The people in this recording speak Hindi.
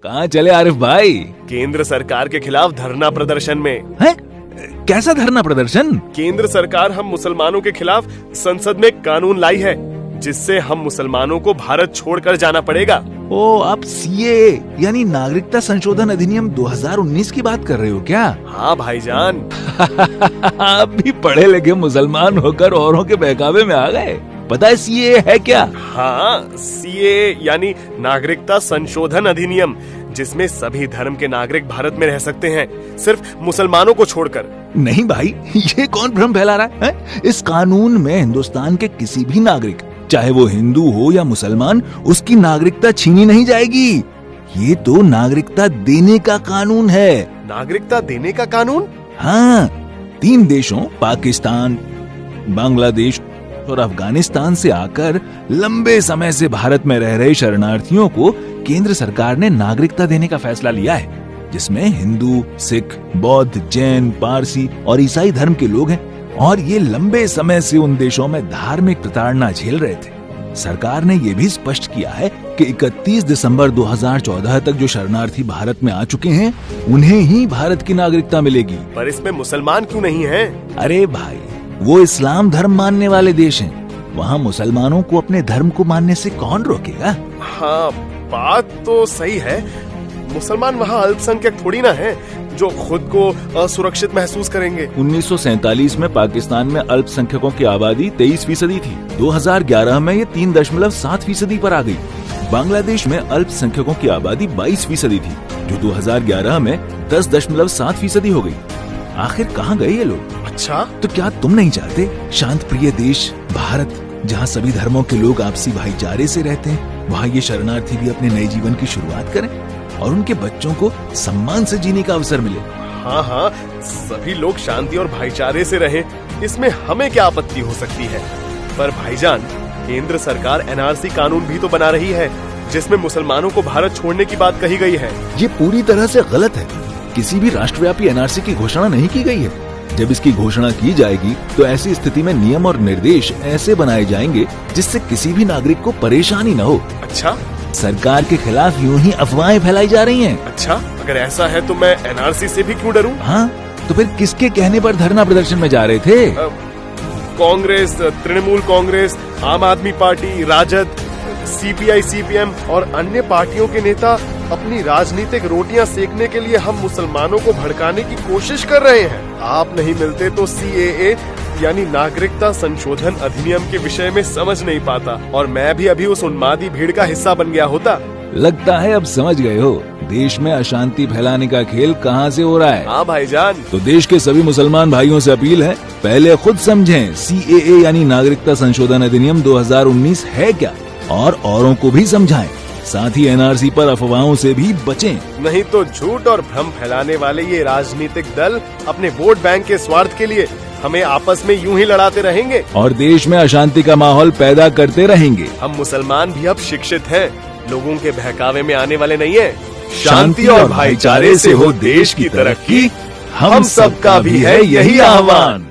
कहाँ चले आरिफ भाई? केंद्र सरकार के खिलाफ धरना प्रदर्शन में। है? कैसा धरना प्रदर्शन? केंद्र सरकार हम मुसलमानों के खिलाफ संसद में कानून लाई है जिससे हम मुसलमानों को भारत छोड़कर जाना पड़ेगा। ओ, आप सीए यानी नागरिकता संशोधन अधिनियम 2019 की बात कर रहे हो क्या? हाँ भाईजान। आप भी पढ़े लिखे मुसलमान होकर औरों के बहकावे में आ गए। पता है सीए है क्या? हाँ, सीए यानी नागरिकता संशोधन अधिनियम, जिसमें सभी धर्म के नागरिक भारत में रह सकते हैं, सिर्फ मुसलमानों को छोड़कर। नहीं भाई, ये कौन भ्रम फैला रहा है? इस कानून में हिंदुस्तान के किसी भी नागरिक, चाहे वो हिंदू हो या मुसलमान, उसकी नागरिकता छीनी नहीं जाएगी। ये तो नागरिकता देने का कानून है। नागरिकता देने का कानून? हाँ, 3 देशों पाकिस्तान, बांग्लादेश और अफगानिस्तान से आकर लंबे समय से भारत में रह रहे शरणार्थियों को केंद्र सरकार ने नागरिकता देने का फैसला लिया है, जिसमें हिंदू, सिख, बौद्ध, जैन, पारसी और ईसाई धर्म के लोग हैं और ये लंबे समय से उन देशों में धार्मिक प्रताड़ना झेल रहे थे। सरकार ने ये भी स्पष्ट किया है कि 31 दिसंबर 2014 तक जो शरणार्थी भारत में आ चुके हैं, उन्हें ही भारत की नागरिकता मिलेगी। पर इसमें मुसलमान क्यों नहीं हैं? अरे भाई, वो इस्लाम धर्म मानने वाले देश हैं। वहाँ मुसलमानों को अपने धर्म को मानने से कौन रोकेगा? हाँ, बात तो सही है। मुसलमान वहाँ अल्पसंख्यक थोड़ी ना है जो खुद को असुरक्षित महसूस करेंगे। 1947 में पाकिस्तान में अल्पसंख्यकों की आबादी 23% थी। 2011 में ये 3.7% पर आ गई। बांग्लादेश में अल्पसंख्यकों की आबादी 22% थी, जो 2011 में 10.7% हो गई। आखिर कहाँ गए ये लोग? अच्छा, तो क्या तुम नहीं चाहते शांत प्रिय देश भारत, जहाँ सभी धर्मों के लोग आपसी भाईचारे से रहते हैं, वहाँ ये शरणार्थी भी अपने नए जीवन की शुरुआत करें और उनके बच्चों को सम्मान से जीने का अवसर मिले? हाँ हाँ, सभी लोग शांति और भाईचारे से रहें, इसमें हमें क्या आपत्ति हो सकती है। पर भाईजान, केंद्र सरकार एनआरसी कानून भी तो बना रही है, जिसमें मुसलमानों को भारत छोड़ने की बात कही गई है। ये पूरी तरह से गलत है। किसी भी राष्ट्रव्यापी एनआरसी की घोषणा नहीं की गई है। जब इसकी घोषणा की जाएगी तो ऐसी स्थिति में नियम और निर्देश ऐसे बनाए जाएंगे जिससे किसी भी नागरिक को परेशानी न हो। अच्छा, सरकार के खिलाफ यूं ही अफवाहें फैलाई जा रही हैं। अच्छा, अगर ऐसा है तो मैं एनआरसी से भी क्यों डरूं? हाँ, तो फिर किसके कहने पर धरना प्रदर्शन में जा रहे थे? कांग्रेस, तृणमूल कांग्रेस, आम आदमी पार्टी, राजद, सीपीआई, सीपीएम और अन्य पार्टियों के नेता अपनी राजनीतिक रोटियां सेकने के लिए हम मुसलमानों को भड़काने की कोशिश कर रहे हैं। आप नहीं मिलते तो सीएए यानी नागरिकता संशोधन अधिनियम के विषय में समझ नहीं पाता और मैं भी अभी उस उन्मादी भीड़ का हिस्सा बन गया होता। लगता है अब समझ गए हो देश में अशांति फैलाने का खेल कहाँ से हो रहा है। हाँ भाईजान। तो देश के सभी मुसलमान भाइयों से अपील है, पहले खुद समझें सीएए यानी नागरिकता संशोधन अधिनियम 2019 है क्या, और औरों को भी समझाएं। साथ ही एनआरसी पर अफवाहों से भी बचें। नहीं तो झूठ और भ्रम फैलाने वाले ये राजनीतिक दल अपने वोट बैंक के स्वार्थ के लिए हमें आपस में यूं ही लड़ाते रहेंगे और देश में अशांति का माहौल पैदा करते रहेंगे। हम मुसलमान भी अब शिक्षित हैं, लोगों के बहकावे में आने वाले नहीं हैं। शांति और भाईचारे से हो देश की तरक्की, हम सबका भी है यही आह्वान।